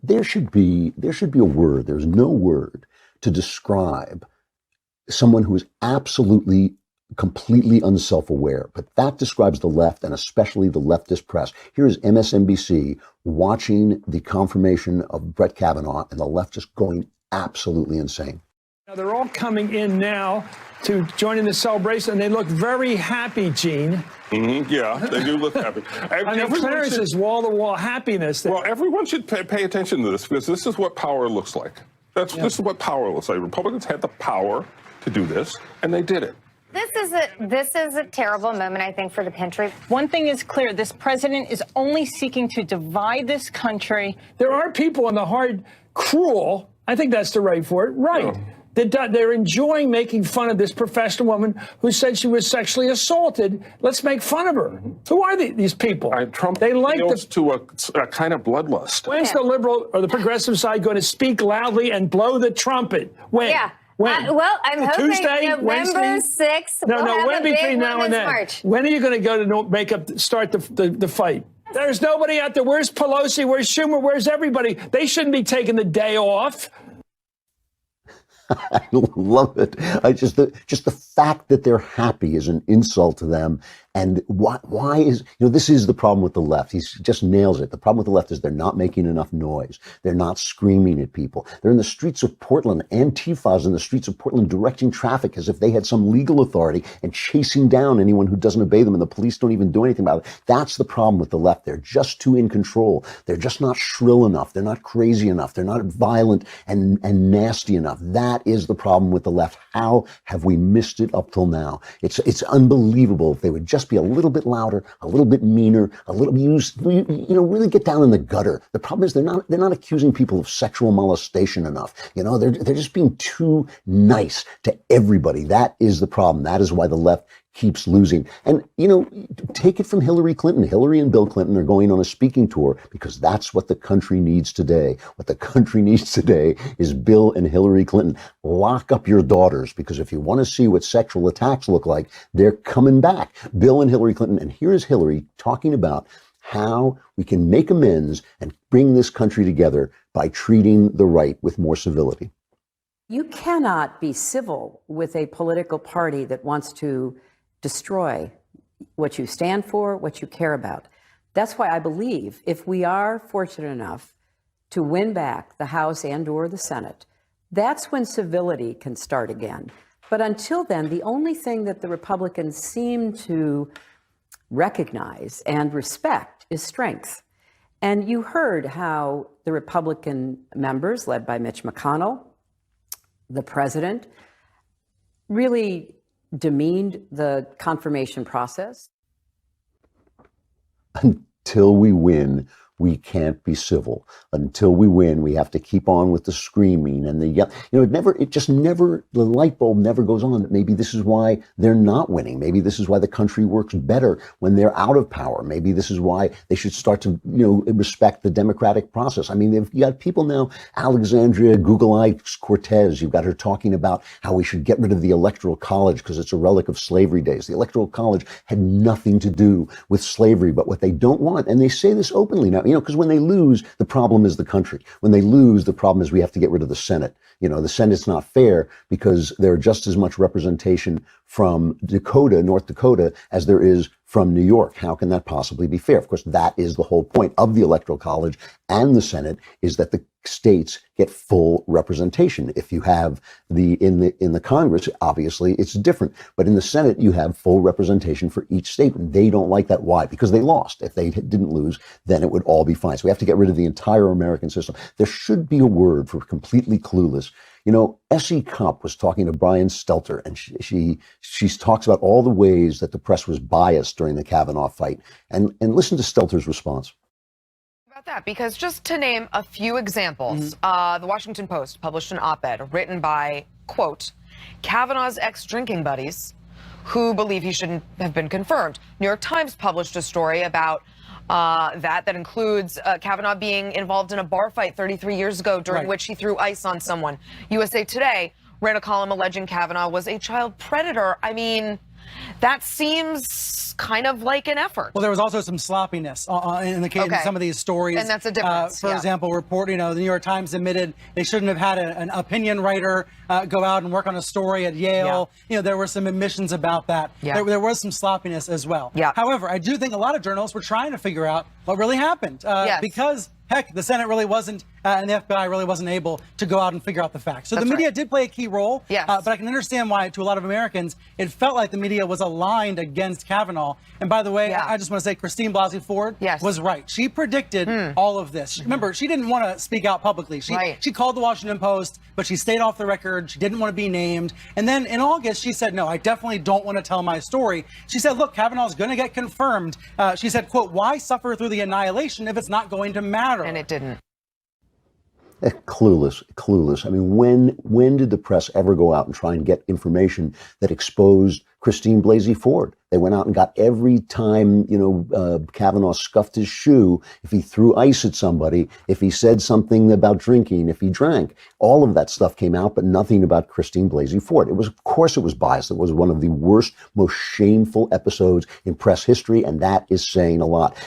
There should be a word. There's no word to describe someone who is absolutely, completely unself-aware. But that describes the left, and especially the leftist press. Here is MSNBC watching the confirmation of Brett Kavanaugh, and the left just going absolutely insane. Now they're all coming in now to join in the celebration, and they look very happy, Gene. Mm-hmm. Yeah, they do look happy. I mean, Clarence is wall-to-wall happiness there. Well, everyone should pay attention to this, because this is what power looks like. This is what power looks like. Republicans had the power to do this, and they did it. This is a terrible moment, I think, for the country. One thing is clear. This president is only seeking to divide this country. There are people in the hard, cruel, I think that's the right for it, right. Yeah. They're enjoying making fun of this professional woman who said she was sexually assaulted. Let's make fun of her. Mm-hmm. Who are these people? Trump they like to a kind of bloodlust. When's the liberal or the progressive side going to speak loudly and blow the trumpet? When? Yeah. When? Well, I'm hoping Tuesday, November Wednesday? 6th. No, when between now and then? March. When are you going to go to start the fight? There's nobody out there. Where's Pelosi? Where's Schumer? Where's everybody? They shouldn't be taking the day off. I love it. Just the fact that they're happy is an insult to them. And why is, this is the problem with the left. He just nails it. The problem with the left is they're not making enough noise. They're not screaming at people. They're in the streets of Portland. Antifa's in the streets of Portland directing traffic as if they had some legal authority and chasing down anyone who doesn't obey them, and the police don't even do anything about it. That's the problem with the left. They're just too in control. They're just not shrill enough. They're not crazy enough. They're not violent and nasty enough. That is the problem with the left. How have we missed it up till now? It's unbelievable. If they would just be a little bit louder, a little bit meaner, a little really get down in the gutter. The problem is they're not accusing people of sexual molestation enough. They're just being too nice to everybody. That is the problem. That is why the left keeps losing. And, take it from Hillary Clinton. Hillary and Bill Clinton are going on a speaking tour because that's what the country needs today. What the country needs today is Bill and Hillary Clinton. Lock up your daughters, because if you want to see what sexual attacks look like, they're coming back. Bill and Hillary Clinton. And here's Hillary talking about how we can make amends and bring this country together by treating the right with more civility. You cannot be civil with a political party that wants to destroy what you stand for, what you care about. That's why I believe if we are fortunate enough to win back the House and/or the Senate, that's when civility can start again. But until then, the only thing that the Republicans seem to recognize and respect is strength. And you heard how the Republican members, led by Mitch McConnell, the president, really demeaned the confirmation process. Until we win, we can't be civil. Until we win, we have to keep on with the screaming and the yell. The light bulb never goes on that maybe this is why they're not winning. Maybe this is why the country works better when they're out of power. Maybe this is why they should start to, respect the democratic process. I mean, you got people now, Alexandria Google-eyed Cortez, you've got her talking about how we should get rid of the Electoral College because it's a relic of slavery days. The Electoral College had nothing to do with slavery, but what they don't want, and they say this openly now, because when they lose, the problem is the country. When they lose, the problem is we have to get rid of the Senate. The Senate's not fair because there are just as much representation from North Dakota, as there is from New York. How can that possibly be fair? Of course, that is the whole point of the Electoral College and the Senate, is that the states get full representation. If you have in the Congress, obviously it's different, but in the Senate you have full representation for each state, and they don't like that. Why? Because they lost. If they didn't lose, then it would all be fine. So we have to get rid of the entire American system. There should be a word for completely clueless. S.E. Cupp was talking to Brian Stelter, and she talks about all the ways that the press was biased during the Kavanaugh fight. And listen to Stelter's response. About that, because just to name a few examples, the Washington Post published an op-ed written by, quote, Kavanaugh's ex-drinking buddies who believe he shouldn't have been confirmed. New York Times published a story about that includes Kavanaugh being involved in a bar fight 33 years ago during which he threw ice on someone. USA Today ran a column alleging Kavanaugh was a child predator. I mean, That seems kind of like an effort. Well, there was also some sloppiness in the case in some of these stories. And that's a difference. For example, the New York Times admitted they shouldn't have had an opinion writer go out and work on a story at Yale. There were some admissions about that. There was some sloppiness as well. However, I do think a lot of journalists were trying to figure out what really happened because, heck, the Senate really wasn't and the FBI really wasn't able to go out and figure out the facts. So the media did play a key role, but I can understand why, to a lot of Americans, it felt like the media was aligned against Kavanaugh. And by the way, I just want to say Christine Blasey Ford was right. She predicted all of this. Remember, she didn't want to speak out publicly. She called the Washington Post, but she stayed off the record. She didn't want to be named. And then in August, she said, no, I definitely don't want to tell my story. She said, look, Kavanaugh's going to get confirmed. She said, quote, why suffer through the annihilation if it's not going to matter? And it didn't. Clueless. I mean, when did the press ever go out and try and get information that exposed Christine Blasey Ford? They went out and got every time, Kavanaugh scuffed his shoe, if he threw ice at somebody, if he said something about drinking, if he drank. All of that stuff came out, but nothing about Christine Blasey Ford. Of course it was biased. It was one of the worst, most shameful episodes in press history, and that is saying a lot.